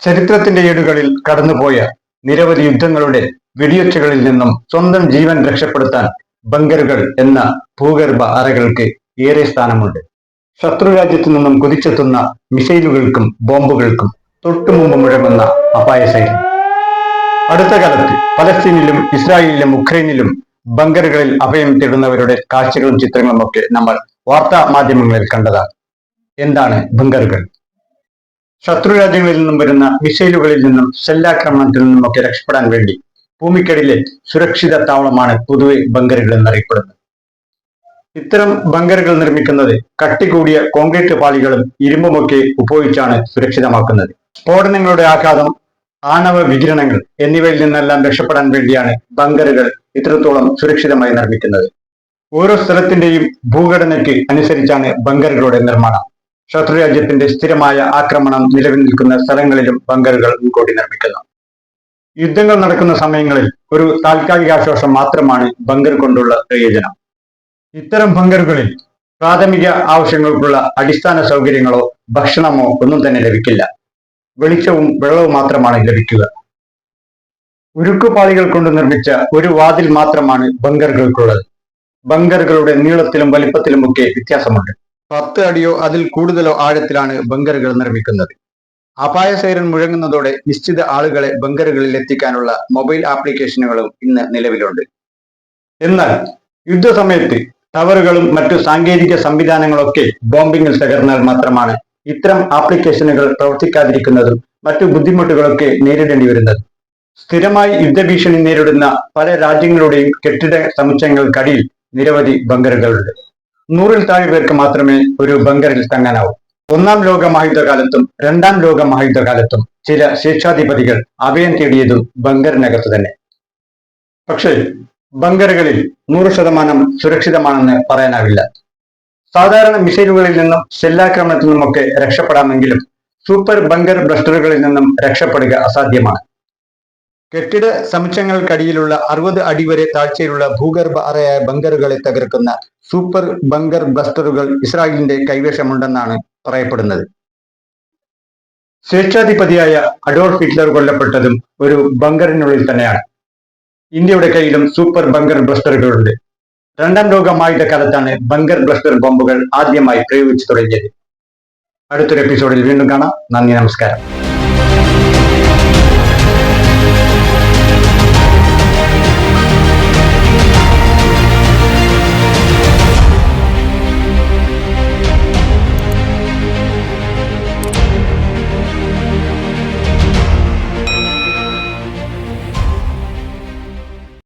ചരിത്രത്തിന്റെ ഏടുകളിൽ കടന്നുപോയ നിരവധി യുദ്ധങ്ങളുടെ വെടിയൊച്ചകളിൽ നിന്നും സ്വന്തം ജീവൻ രക്ഷപ്പെടുത്താൻ ബങ്കറുകൾ എന്ന ഭൂഗർഭ അറകൾക്ക് ഏറെ സ്ഥാനമുണ്ട്. ശത്രുരാജ്യത്തു നിന്നും കുതിച്ചെത്തുന്ന മിസൈലുകൾക്കും ബോംബുകൾക്കും തൊട്ടുമുമ്പ് മുഴങ്ങുന്ന അപായ സൈന്യം. അടുത്ത കാലത്ത് പലസ്തീനിലും ഇസ്രായേലിലും ഉക്രൈനിലും ബങ്കറുകളിൽ അഭയം തേടുന്നവരുടെ കാഴ്ചകളും ചിത്രങ്ങളും ഒക്കെ നമ്മൾ വാർത്താ മാധ്യമങ്ങളിൽ കണ്ടതാണ്. എന്താണ് ബങ്കറുകൾ? ശത്രുരാജ്യങ്ങളിൽ നിന്നും വരുന്ന മിസൈലുകളിൽ നിന്നും ഷെല്ലാക്രമണത്തിൽ നിന്നുമൊക്കെ രക്ഷപ്പെടാൻ വേണ്ടി ഭൂമിക്കടിയിലെ സുരക്ഷിത താവളമാണ് പൊതുവെ ബങ്കറുകൾ എന്നറിയപ്പെടുന്നത്. ഇത്തരം ബങ്കറുകൾ നിർമ്മിക്കുന്നത് കട്ടികൂടിയ കോൺക്രീറ്റ് പാളികളും ഇരുമ്പുമൊക്കെ ഉപയോഗിച്ചാണ് സുരക്ഷിതമാക്കുന്നത്. സ്ഫോടനങ്ങളുടെ ആഘാതം, ആണവ വികിരണങ്ങൾ എന്നിവയിൽ നിന്നെല്ലാം രക്ഷപ്പെടാൻ വേണ്ടിയാണ് ബങ്കറുകൾ ഇത്രത്തോളം സുരക്ഷിതമായി നിർമ്മിക്കുന്നത്. ഓരോ സ്ഥലത്തിന്റെയും ഭൂഘടനയ്ക്ക് അനുസരിച്ചാണ് ബങ്കറുകളുടെ നിർമ്മാണം. ശത്രുരാജ്യത്തിന്റെ സ്ഥിരമായ ആക്രമണം നിലവിൽ നിൽക്കുന്ന സ്ഥലങ്ങളിലും ബങ്കറുകൾ മുൻകൂട്ടി നിർമ്മിക്കുന്നു. യുദ്ധങ്ങൾ നടക്കുന്ന സമയങ്ങളിൽ ഒരു താൽക്കാലിക ആശ്വാസം മാത്രമാണ് ബങ്കർ കൊണ്ടുള്ള പ്രയോജനം. ഇത്തരം ബങ്കറുകളിൽ പ്രാഥമിക ആവശ്യങ്ങൾക്കുള്ള അടിസ്ഥാന സൗകര്യങ്ങളോ ഭക്ഷണമോ ഒന്നും തന്നെ ലഭിക്കില്ല. വെളിച്ചവും വെള്ളവും മാത്രമാണ് ലഭിക്കുക. ഉരുക്കുപാളികൾ കൊണ്ട് നിർമ്മിച്ച ഒരു വാതിൽ മാത്രമാണ് ബങ്കറുകൾക്കുള്ളത്. ബങ്കറുകളുടെ നീളത്തിലും വലിപ്പത്തിലുമൊക്കെ വ്യത്യാസമുണ്ട്. 10 അടിയോ അതിൽ കൂടുതലോ ആഴത്തിലാണ് ബങ്കറുകൾ നിർമ്മിക്കുന്നത്. അപായ സൈറൻ മുഴങ്ങുന്നതോടെ നിശ്ചിത ആളുകളെ ബങ്കറുകളിൽ എത്തിക്കാനുള്ള മൊബൈൽ ആപ്ലിക്കേഷനുകളും ഇന്ന് നിലവിലുണ്ട്. എന്നാൽ യുദ്ധസമയത്ത് ടവറുകളും മറ്റു സാങ്കേതിക സംവിധാനങ്ങളൊക്കെ ബോംബിങ്ങിൽ തകർന്നാൽ മാത്രമാണ് ഇത്തരം ആപ്ലിക്കേഷനുകൾ പ്രവർത്തിക്കാതിരിക്കുന്നതും മറ്റു ബുദ്ധിമുട്ടുകളൊക്കെ നേരിടേണ്ടി വരുന്നത്. സ്ഥിരമായി യുദ്ധഭീഷണി നേരിടുന്ന പല രാജ്യങ്ങളുടെയും കെട്ടിട സമുച്ചയങ്ങൾക്കടിയിൽ നിരവധി ബങ്കറുകളുണ്ട്. 100-ൽ താഴെ പേർക്ക് മാത്രമേ ഒരു ബങ്കറിൽ തങ്ങാനാവൂ. 1-ാം ലോക മഹായുദ്ധകാലത്തും 2-ാം ലോക മഹായുദ്ധകാലത്തും ചില സ്വേച്ഛാധിപതികൾ അഭയം തേടിയതും ബങ്കറിനകത്തു തന്നെ. പക്ഷേ ബങ്കറുകളിൽ 100% സുരക്ഷിതമാണെന്ന് പറയാനാവില്ല. സാധാരണ മിസൈലുകളിൽ നിന്നും ഷെല്ലാക്രമണത്തിൽ നിന്നുമൊക്കെ രക്ഷപ്പെടാമെങ്കിലും സൂപ്പർ ബങ്കർ ബ്ലസ്റ്ററുകളിൽ നിന്നും രക്ഷപ്പെടുക അസാധ്യമാണ്. കെട്ടിട സമുച്ചയങ്ങൾക്കടിയിലുള്ള 60 അടി വരെ താഴ്ചയിലുള്ള ഭൂഗർഭ അറയായ ബങ്കറുകളെ തകർക്കുന്ന സൂപ്പർ ബങ്കർ ബ്ലസ്റ്ററുകൾ ഇസ്രായേലിന്റെ കൈവശമുണ്ടെന്നാണ് പറയപ്പെടുന്നത്. സ്വേച്ഛാധിപതിയായ അഡോൾഫ് ഹിറ്റ്ലർ കൊല്ലപ്പെട്ടതും ഒരു ബങ്കറിനുള്ളിൽ തന്നെയാണ്. ഇന്ത്യയുടെ കയ്യിലും സൂപ്പർ ബങ്കർ ബ്ലസ്റ്ററുകളുണ്ട്. 2-ാം ലോക മഹായുദ്ധകാലത്താണ് ബങ്കർ ബ്ലസ്റ്റർ ബോംബുകൾ ആദ്യമായി പ്രയോഗിച്ചു തുടങ്ങിയത്. അടുത്തൊരു എപ്പിസോഡിൽ വീണ്ടും കാണാം. നന്ദി, നമസ്കാരം.